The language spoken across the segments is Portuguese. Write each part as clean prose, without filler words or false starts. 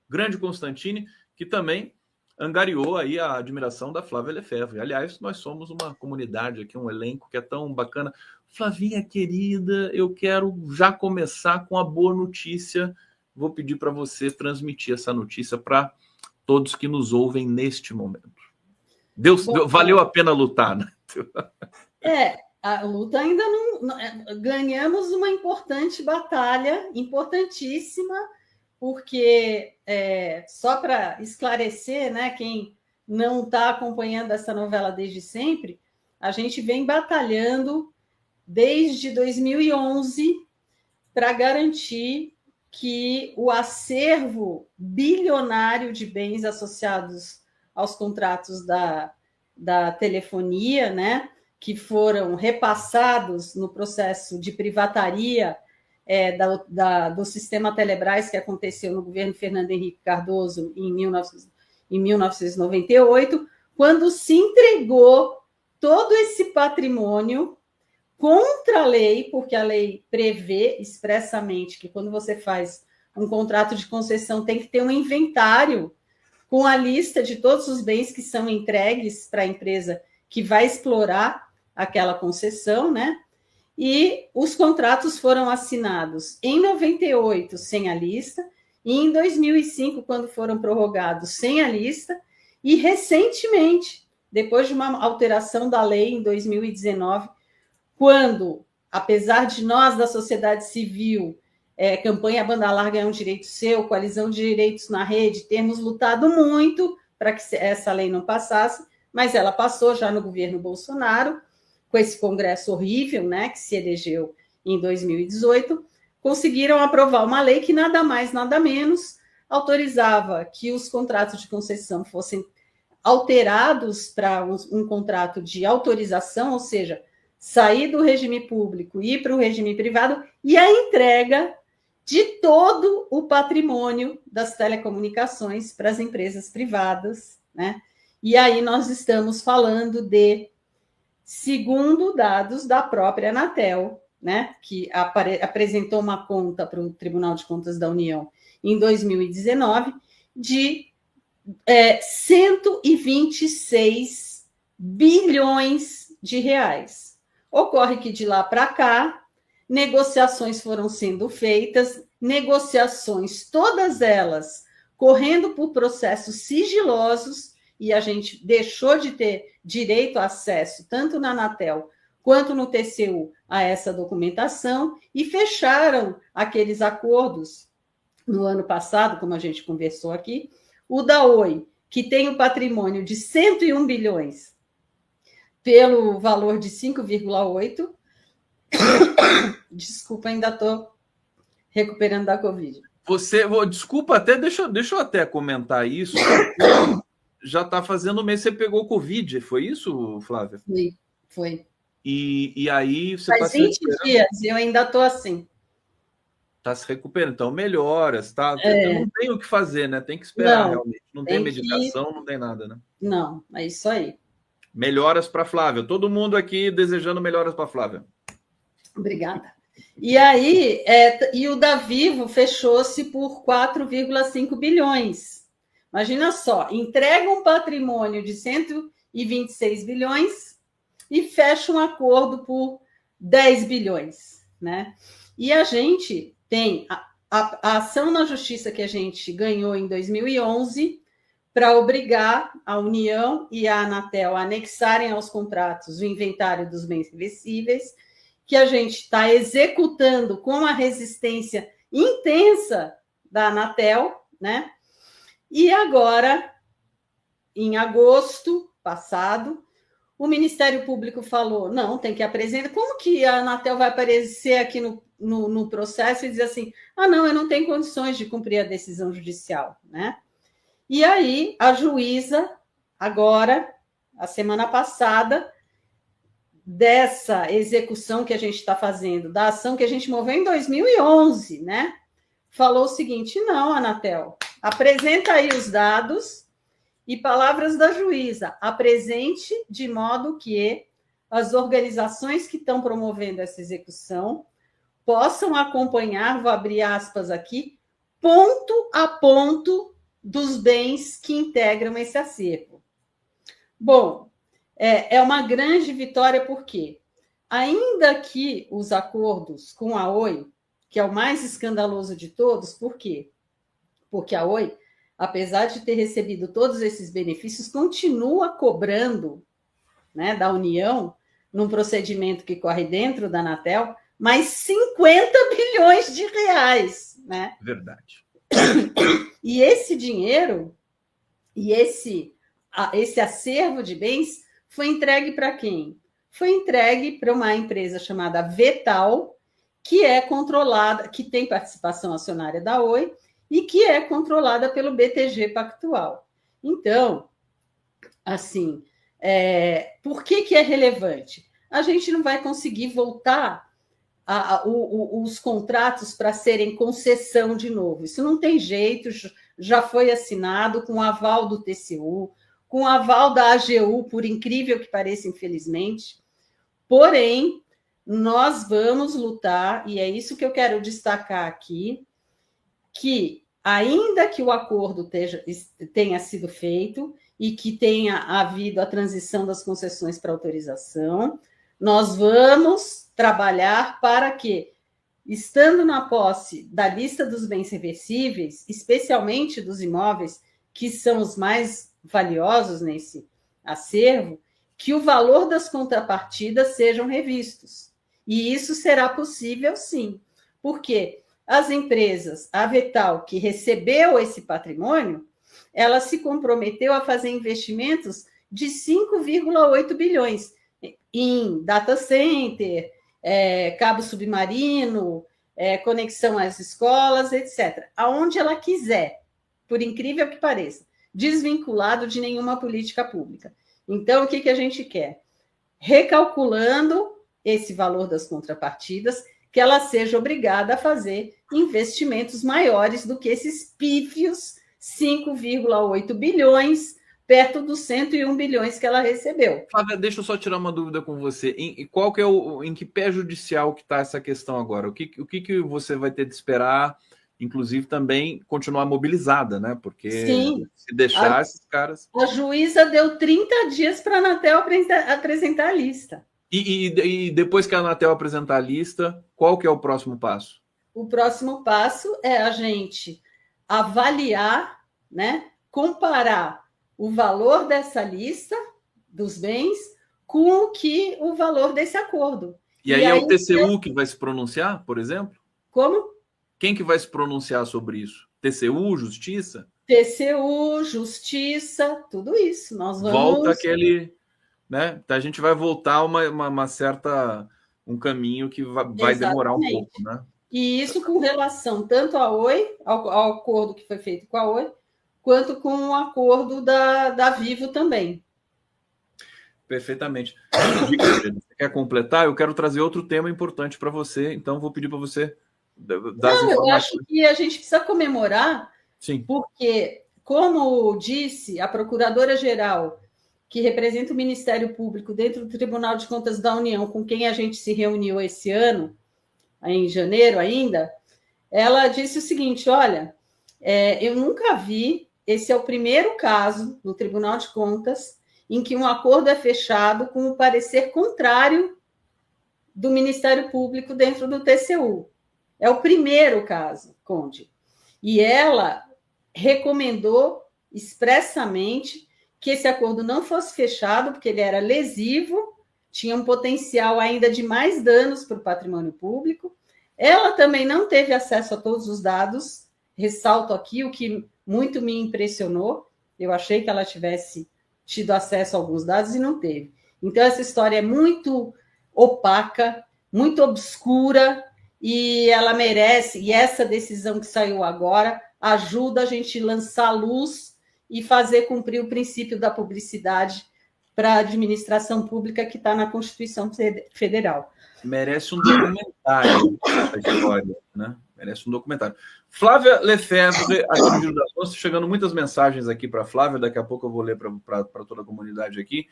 grande Constantini, que também angariou aí a admiração da Flávia Lefebvre. Aliás, nós somos uma comunidade aqui, um elenco que é tão bacana. Flavinha, querida, eu quero já começar com a boa notícia. Vou pedir para você transmitir essa notícia para todos que nos ouvem neste momento. Valeu a pena lutar, né? A luta ainda não... Ganhamos uma importante batalha, importantíssima, porque, só para esclarecer, né, quem não está acompanhando essa novela desde sempre, a gente vem batalhando desde 2011 para garantir que o acervo bilionário de bens associados aos contratos da telefonia, né, que foram repassados no processo de privataria do sistema Telebrás, que aconteceu no governo Fernando Henrique Cardoso em 1998, quando se entregou todo esse patrimônio contra a lei, porque a lei prevê expressamente que quando você faz um contrato de concessão tem que ter um inventário com a lista de todos os bens que são entregues para a empresa que vai explorar aquela concessão, né? E os contratos foram assinados em 98 sem a lista, e em 2005, quando foram prorrogados sem a lista, e recentemente, depois de uma alteração da lei em 2019, quando, apesar de nós da sociedade civil, campanha Banda Larga é um direito seu, coalizão de direitos na rede, termos lutado muito para que essa lei não passasse, mas ela passou já no governo Bolsonaro, com esse congresso horrível, né, que se elegeu em 2018, conseguiram aprovar uma lei que nada mais, nada menos autorizava que os contratos de concessão fossem alterados para um contrato de autorização, ou seja, sair do regime público e ir para o regime privado, e a entrega de todo o patrimônio das telecomunicações para as empresas privadas, né? E aí nós estamos falando de, segundo dados da própria Anatel, né, que apresentou uma conta para o Tribunal de Contas da União em 2019, de 126 bilhões de reais. Ocorre que de lá para cá, negociações foram sendo feitas, negociações, todas elas correndo por processos sigilosos, e a gente deixou de ter direito a acesso, tanto na Anatel quanto no TCU, a essa documentação, e fecharam aqueles acordos no ano passado, como a gente conversou aqui, o da Oi, que tem o patrimônio de 101 bilhões, pelo valor de 5,8. Desculpa, ainda estou recuperando da Covid. Desculpa, até deixa eu até comentar isso. Já está fazendo um mês, você pegou Covid, foi isso, Flávia? Foi. E aí você faz 20 dias e eu ainda estou assim. Está se recuperando, então melhoras, tá? Não tem o que fazer, né? Tem que esperar, realmente. Não tem medicação, não tem nada, né? Não, é isso aí. Melhoras para Flávia. Todo mundo aqui desejando melhoras para Flávia. Obrigada. E aí, e o da Vivo fechou-se por 4,5 bilhões. Imagina só, entrega um patrimônio de 126 bilhões e fecha um acordo por 10 bilhões, né? E a gente tem a ação na justiça que a gente ganhou em 2011 para obrigar a União e a Anatel a anexarem aos contratos o inventário dos bens reversíveis, que a gente está executando com a resistência intensa da Anatel, né? E agora, em agosto passado, o Ministério Público falou, não, tem que apresentar. Como que a Anatel vai aparecer aqui no processo e dizer assim, não, eu não tenho condições de cumprir a decisão judicial, né? E aí, a juíza, agora, a semana passada, dessa execução que a gente está fazendo, da ação que a gente moveu em 2011, né? Falou o seguinte, não, Anatel, apresenta aí os dados e palavras da juíza, apresente de modo que as organizações que estão promovendo essa execução possam acompanhar, vou abrir aspas aqui, ponto a ponto, dos bens que integram esse acervo. Bom, é uma grande vitória porque, ainda que os acordos com a Oi, que é o mais escandaloso de todos, por quê? Porque a Oi, apesar de ter recebido todos esses benefícios, continua cobrando, né, da União, num procedimento que corre dentro da Anatel, mais 50 bilhões de reais. Né? Verdade. E esse dinheiro, e esse acervo de bens, foi entregue para quem? Foi entregue para uma empresa chamada Vetal, que é controlada, que tem participação acionária da Oi, e que é controlada pelo BTG Pactual. Então, assim, por que é relevante? A gente não vai conseguir voltar os contratos para serem concessão de novo. Isso não tem jeito, já foi assinado com o aval do TCU, com o aval da AGU, por incrível que pareça, infelizmente. Porém, nós vamos lutar, e é isso que eu quero destacar aqui, que ainda que o acordo tenha sido feito e que tenha havido a transição das concessões para autorização, nós vamos trabalhar para que, estando na posse da lista dos bens reversíveis, especialmente dos imóveis que são os mais valiosos nesse acervo, que o valor das contrapartidas sejam revistos. E isso será possível, sim, porque as empresas, a Vetal, que recebeu esse patrimônio, ela se comprometeu a fazer investimentos de 5,8 bilhões em data center, cabo submarino, conexão às escolas, etc. Aonde ela quiser, por incrível que pareça, desvinculado de nenhuma política pública. Então, o que a gente quer? Recalculando esse valor das contrapartidas, que ela seja obrigada a fazer investimentos maiores do que esses pífios 5,8 bilhões, perto dos 101 bilhões que ela recebeu. Flávia, deixa eu só tirar uma dúvida com você. Em que pé judicial que está essa questão agora? O que você vai ter de esperar, inclusive também continuar mobilizada, né? Porque Sim, se deixar esses caras... A juíza deu 30 dias para a Anatel apresentar a lista. E depois que a Anatel apresentar a lista, qual que é o próximo passo? O próximo passo é a gente avaliar, né, comparar o valor dessa lista dos bens com o valor desse acordo. E aí é o TCU que vai se pronunciar, por exemplo? Como? Quem que vai se pronunciar sobre isso? TCU, Justiça? TCU, Justiça, tudo isso. Nós vamos... Volta aquele... Né? Então a gente vai voltar a uma certa... um caminho que vai demorar um pouco, né? E isso com relação tanto à Oi, ao acordo que foi feito com a Oi, quanto com o acordo da Vivo também. Perfeitamente. Você quer completar? Eu quero trazer outro tema importante para você, então vou pedir para você dar as informações. Eu acho que a gente precisa comemorar, sim, porque, como disse a Procuradora-Geral, que representa o Ministério Público dentro do Tribunal de Contas da União, com quem a gente se reuniu esse ano, em janeiro ainda, ela disse o seguinte: olha, eu nunca vi, esse é o primeiro caso no Tribunal de Contas em que um acordo é fechado com o parecer contrário do Ministério Público dentro do TCU. É o primeiro caso, Conde. E ela recomendou expressamente que esse acordo não fosse fechado, porque ele era lesivo, tinha um potencial ainda de mais danos para o patrimônio público. Ela também não teve acesso a todos os dados, ressalto aqui o que muito me impressionou. Eu achei que ela tivesse tido acesso a alguns dados e não teve. Então, essa história é muito opaca, muito obscura, e ela merece, e essa decisão que saiu agora ajuda a gente a lançar luz e fazer cumprir o princípio da publicidade para a administração pública que está na Constituição Federal. Merece um documentário essa história, né? Merece um documentário. Flávia Lefebvre, aqui no Giro das Ostras, chegando muitas mensagens aqui para a Flávia, daqui a pouco eu vou ler para toda a comunidade aqui.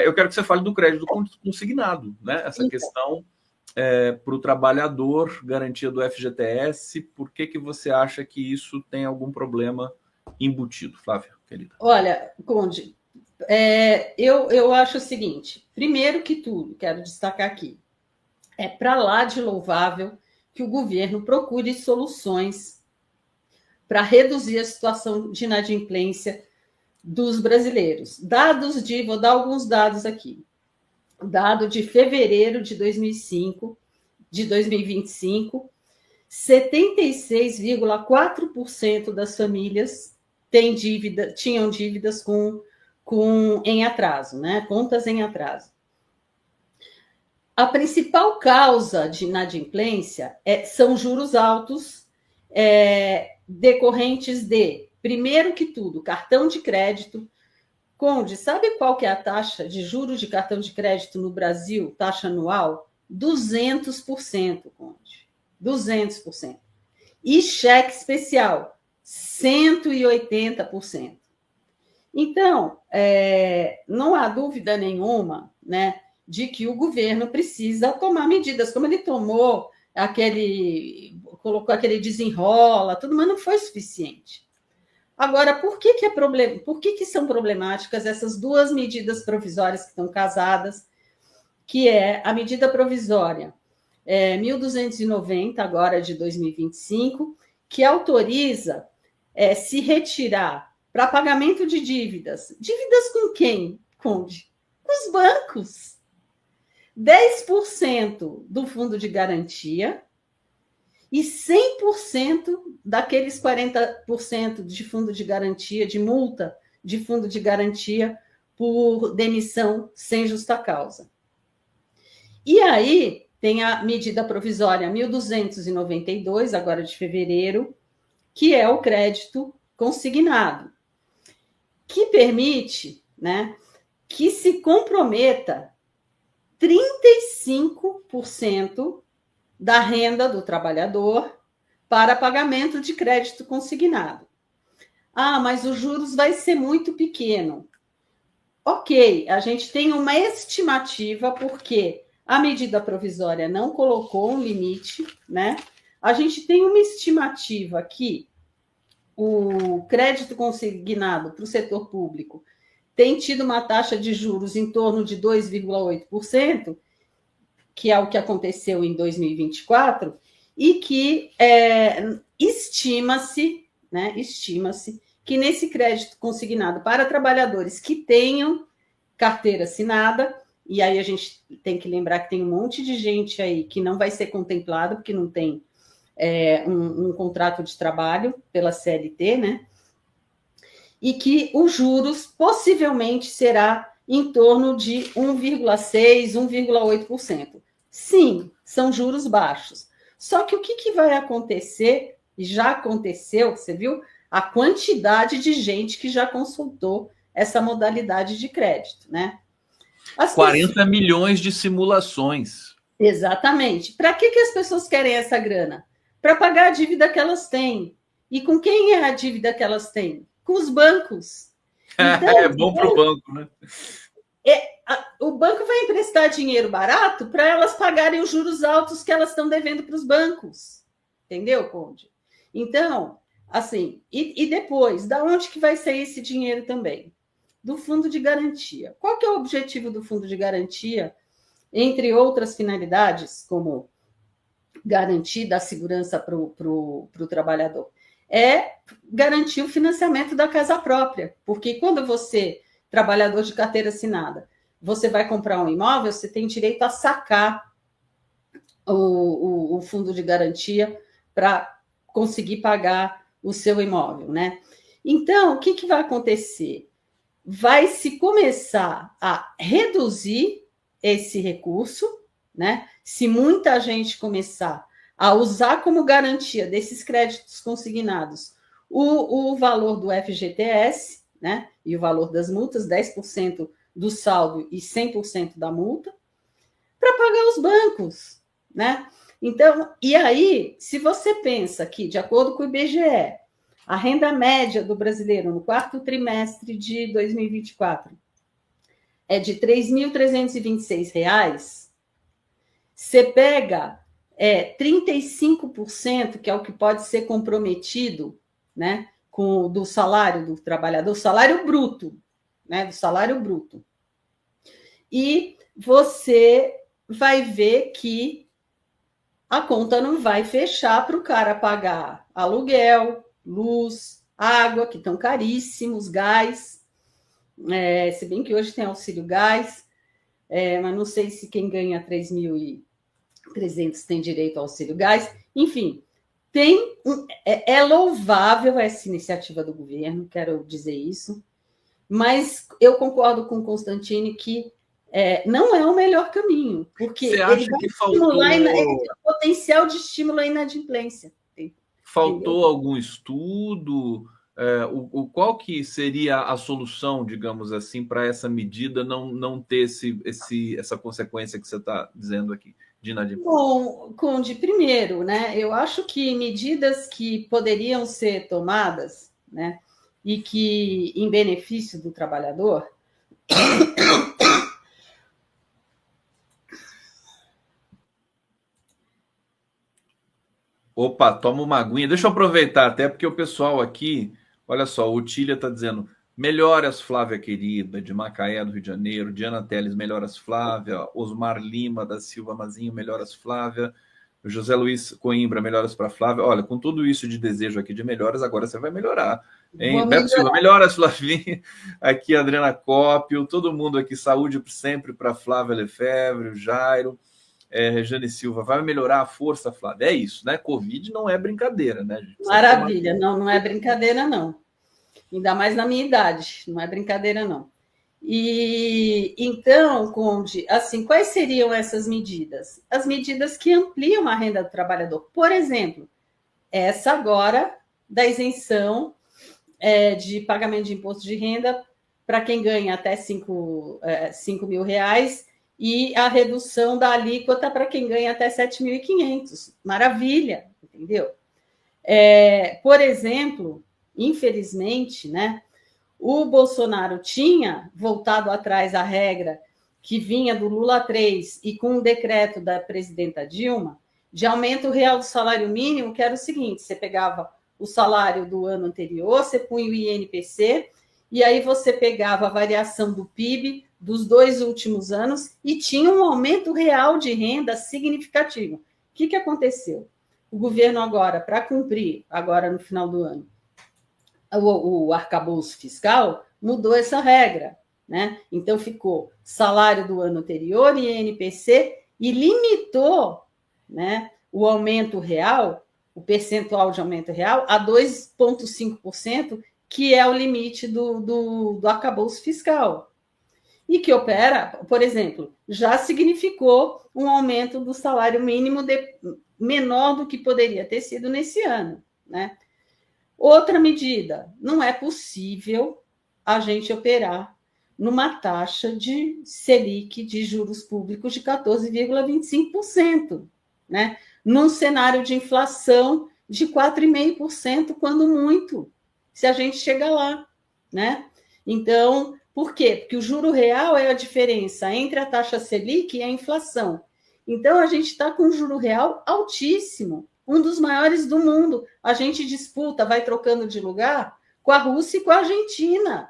Eu quero que você fale do crédito consignado, né? Essa questão para o trabalhador, garantia do FGTS, por que você acha que isso tem algum problema embutido. Flávia, querida. Olha, Conde, eu acho o seguinte: primeiro que tudo, quero destacar aqui, é para lá de louvável que o governo procure soluções para reduzir a situação de inadimplência dos brasileiros. Vou dar alguns dados aqui. Dado de fevereiro de 2005, de 2025, 76,4% das famílias tinham dívidas em atraso, né? Contas em atraso. A principal causa de inadimplência são juros altos, decorrentes de, primeiro que tudo, cartão de crédito. Conde, sabe qual que é a taxa de juros de cartão de crédito no Brasil, taxa anual? 200%, Conde. 200%. E cheque especial, 180%. Então, não há dúvida nenhuma, né, de que o governo precisa tomar medidas, como ele colocou aquele desenrola, tudo, mas não foi suficiente. Agora, por que são problemáticas essas duas medidas provisórias que estão casadas, que é a medida provisória 1.290, agora de 2025, que autoriza se retirar para pagamento de dívidas. Dívidas com quem, Conde? Com os bancos. 10% do fundo de garantia e 100% daqueles 40% de fundo de garantia, de multa de fundo de garantia por demissão sem justa causa. E aí tem a medida provisória 1.292, agora de fevereiro, que é o crédito consignado, que permite, né, que se comprometa 35% da renda do trabalhador para pagamento de crédito consignado. Ah, mas os juros vai ser muito pequeno. Ok, a gente tem uma estimativa, porque a medida provisória não colocou um limite, né? A gente tem uma estimativa que o crédito consignado para o setor público tem tido uma taxa de juros em torno de 2,8%, que é o que aconteceu em 2024, e que estima-se que nesse crédito consignado para trabalhadores que tenham carteira assinada, e aí a gente tem que lembrar que tem um monte de gente aí que não vai ser contemplado, porque não tem um contrato de trabalho pela CLT, né? E que os juros possivelmente será em torno de 1,6%, 1,8%. Sim, são juros baixos. Só que o que vai acontecer, e já aconteceu, você viu, a quantidade de gente que já consultou essa modalidade de crédito, né? 40 milhões de simulações. Exatamente. Para que as pessoas querem essa grana? Para pagar a dívida que elas têm. E com quem é a dívida que elas têm? Com os bancos. Então, é bom para o banco, né? O banco vai emprestar dinheiro barato para elas pagarem os juros altos que elas estão devendo para os bancos. Entendeu, Conde? Então, assim, e depois, da onde que vai sair esse dinheiro também? Do fundo de garantia. Qual que é o objetivo do fundo de garantia? Entre outras finalidades, como garantir da segurança para o trabalhador, é garantir o financiamento da casa própria. Porque quando você, trabalhador de carteira assinada, você vai comprar um imóvel, você tem direito a sacar o fundo de garantia para conseguir pagar o seu imóvel, né? Então, o que vai acontecer? Vai se começar a reduzir esse recurso, né? Se muita gente começar a usar como garantia desses créditos consignados o valor do FGTS, né? E o valor das multas, 10% do saldo e 100% da multa, para pagar os bancos, né? Então, e aí, se você pensa que, de acordo com o IBGE, a renda média do brasileiro no quarto trimestre de 2024 é de R$ 3.326, você pega 35%, que é o que pode ser comprometido, né, do salário do trabalhador, salário bruto, né? Do salário bruto. E você vai ver que a conta não vai fechar para o cara pagar aluguel, luz, água, que estão caríssimos, gás. Se bem que hoje tem auxílio gás, mas não sei se quem ganha 3.300 tem direito ao auxílio gás. Enfim, é louvável essa iniciativa do governo, quero dizer isso, mas eu concordo com o Constantini que não é o melhor caminho, porque Você acha que faltou... ele tem potencial de estímulo à inadimplência. Faltou algum estudo? Qual que seria a solução, digamos assim, para essa medida não ter essa consequência que você está dizendo aqui, de inadimplência? Bom, Conde, primeiro, né, eu acho que medidas que poderiam ser tomadas, né, e que em benefício do trabalhador... Opa, toma uma aguinha. Deixa eu aproveitar até porque o pessoal aqui, olha só, o Tília está dizendo melhoras Flávia querida, de Macaé, do Rio de Janeiro, Diana Teles, melhoras Flávia, Osmar Lima da Silva Mazinho, melhoras Flávia, José Luiz Coimbra, melhoras para Flávia. Olha, com tudo isso de desejo aqui de melhoras, agora você vai melhorar. Hein? Beto Silva, melhoras Flavinha, aqui Adriana Cópio, todo mundo aqui, saúde sempre para Flávia Lefebvre, o Jairo. Regiane Silva, vai melhorar a força, Flávia? É isso, né? Covid não é brincadeira, né? Maravilha, não é brincadeira, não. Ainda mais na minha idade, não é brincadeira, não. E então, Conde, assim, quais seriam essas medidas? As medidas que ampliam a renda do trabalhador. Por exemplo, essa agora da isenção de pagamento de imposto de renda para quem ganha até 5 mil reais e a redução da alíquota para quem ganha até 7.500. Maravilha, entendeu? Por exemplo, infelizmente, né, o Bolsonaro tinha voltado atrás a regra que vinha do Lula 3 e com o decreto da presidenta Dilma de aumento real do salário mínimo, que era o seguinte, você pegava o salário do ano anterior, você punha o INPC, e aí você pegava a variação do PIB dos 2 últimos anos e tinha um aumento real de renda significativo. O que aconteceu? O governo agora, para cumprir, agora no final do ano, o arcabouço fiscal, mudou essa regra, né? Então ficou salário do ano anterior, INPC, e limitou, né, o aumento real, o percentual de aumento real, a 2,5%, que é o limite do arcabouço fiscal. E que opera, por exemplo, já significou um aumento do salário mínimo menor do que poderia ter sido nesse ano, né? Outra medida, não é possível a gente operar numa taxa de Selic de juros públicos de 14,25%, né? Num cenário de inflação de 4,5%, quando muito, se a gente chega lá, né? Então, por quê? Porque o juro real é a diferença entre a taxa Selic e a inflação. Então, a gente está com um juro real altíssimo, um dos maiores do mundo. A gente disputa, vai trocando de lugar com a Rússia e com a Argentina,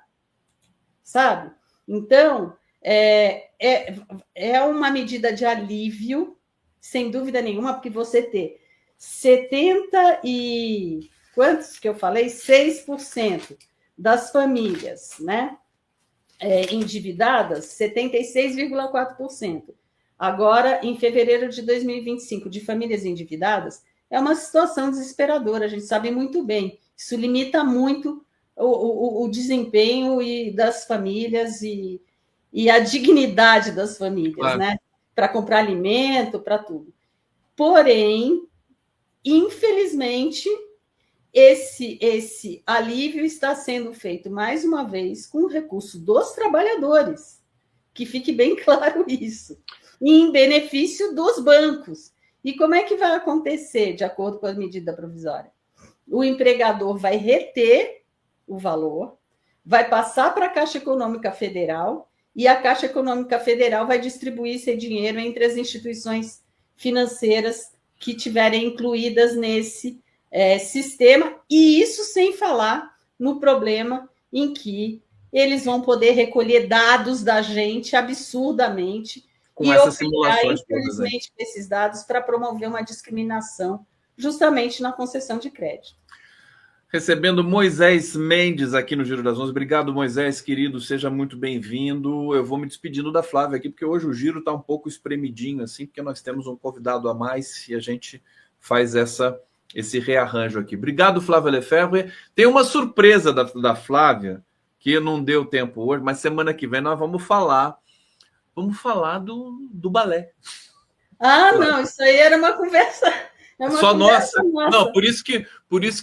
sabe? Então, é uma medida de alívio, sem dúvida nenhuma, porque você ter 70 e... quantos que eu falei? 6% das famílias, né? Endividadas, 76,4%. Agora, em fevereiro de 2025, de famílias endividadas, é uma situação desesperadora, a gente sabe muito bem. Isso limita muito o desempenho das famílias e a dignidade das famílias, claro, né? Para comprar alimento, para tudo. Porém, infelizmente, esse alívio está sendo feito, mais uma vez, com o recurso dos trabalhadores. Que fique bem claro isso. E em benefício dos bancos. E como é que vai acontecer, de acordo com a medida provisória? O empregador vai reter o valor, vai passar para a Caixa Econômica Federal, e a Caixa Econômica Federal vai distribuir esse dinheiro entre as instituições financeiras que tiverem incluídas nesse sistema, e isso sem falar no problema em que eles vão poder recolher dados da gente absurdamente com essas simulações todas, infelizmente, esses dados para promover uma discriminação justamente na concessão de crédito. Recebendo Moisés Mendes aqui no Giro das 11. Obrigado, Moisés, querido, seja muito bem-vindo. Eu vou me despedindo da Flávia aqui, porque hoje o giro está um pouco espremidinho, assim, porque nós temos um convidado a mais e a gente faz esse rearranjo aqui. Obrigado, Flávia Lefebvre. Tem uma surpresa da Flávia, que não deu tempo hoje, mas semana que vem nós vamos falar do balé. Ah, não, isso aí era uma conversa... Só nossa. Não, por isso que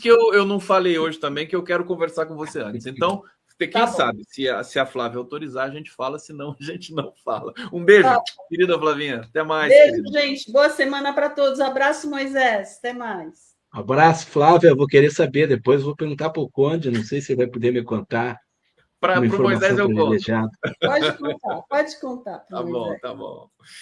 eu não falei hoje também, que eu quero conversar com você antes. Então, quem sabe, se a Flávia autorizar, a gente fala, senão a gente não fala. Um beijo, querida Flavinha. Até mais. Beijo, querida. gente. Boa semana para todos. Abraço, Moisés. Até mais. Abraço, Flávia. Eu vou querer saber depois. Vou perguntar para o Conde. Não sei se ele vai poder me contar. Para o Moisés eu conto. Pode contar. Tá bom.